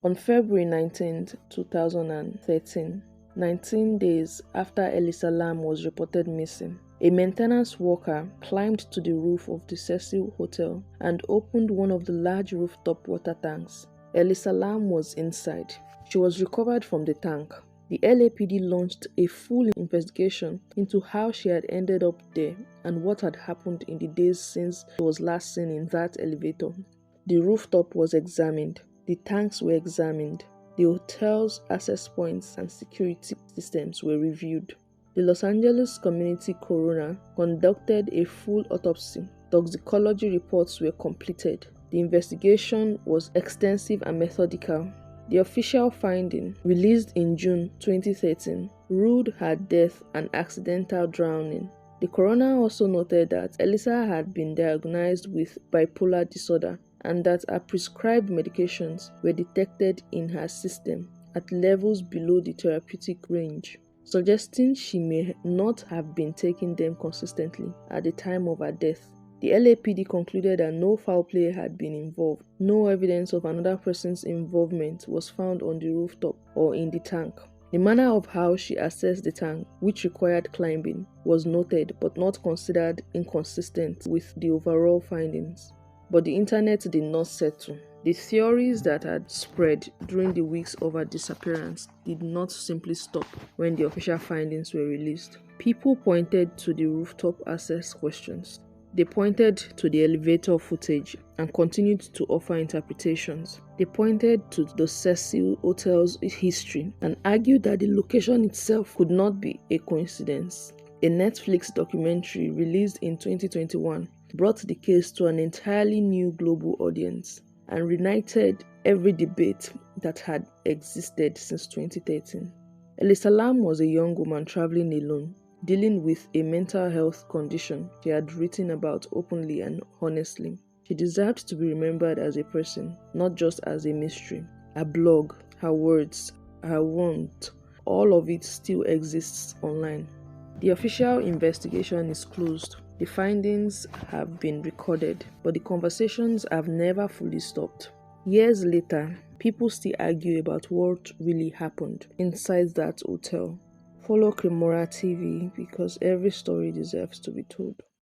On February 19, 2013, 19 days after Elisa Lam was reported missing, a maintenance worker climbed to the roof of the Cecil hotel and opened one of the large rooftop water tanks. Elisa Lam was inside. She was recovered from the tank. The LAPD launched a full investigation into how she had ended up there and what had happened in the days since she was last seen in that elevator. The rooftop was examined. The tanks were examined. The hotel's access points and security systems were reviewed. The Los Angeles community coroner conducted a full autopsy. Toxicology reports were completed. The investigation was extensive and methodical. The official finding, released in June 2013, ruled her death an accidental drowning. The coroner also noted that Elisa had been diagnosed with bipolar disorder and that her prescribed medications were detected in her system at levels below the therapeutic range, suggesting she may not have been taking them consistently at the time of her death. The LAPD concluded that no foul play had been involved. No evidence of another person's involvement was found on the rooftop or in the tank. The manner of how she accessed the tank, which required climbing, was noted but not considered inconsistent with the overall findings. But the internet did not settle. The theories that had spread during the weeks of her disappearance did not simply stop when the official findings were released. People pointed to the rooftop access questions. They pointed to the elevator footage and continued to offer interpretations. They pointed to the Cecil Hotel's history and argued that the location itself could not be a coincidence. A Netflix documentary released in 2021 brought the case to an entirely new global audience and reignited every debate that had existed since 2013. Elisa Lam was a young woman traveling alone, dealing with a mental health condition she had written about openly and honestly. She deserved to be remembered as a person, not just as a mystery. Her blog, her words, her warmth, all of it still exists online. The official investigation is closed. The findings have been recorded, but the conversations have never fully stopped. Years later, people still argue about what really happened inside that hotel. Follow Crimora TV because every story deserves to be told.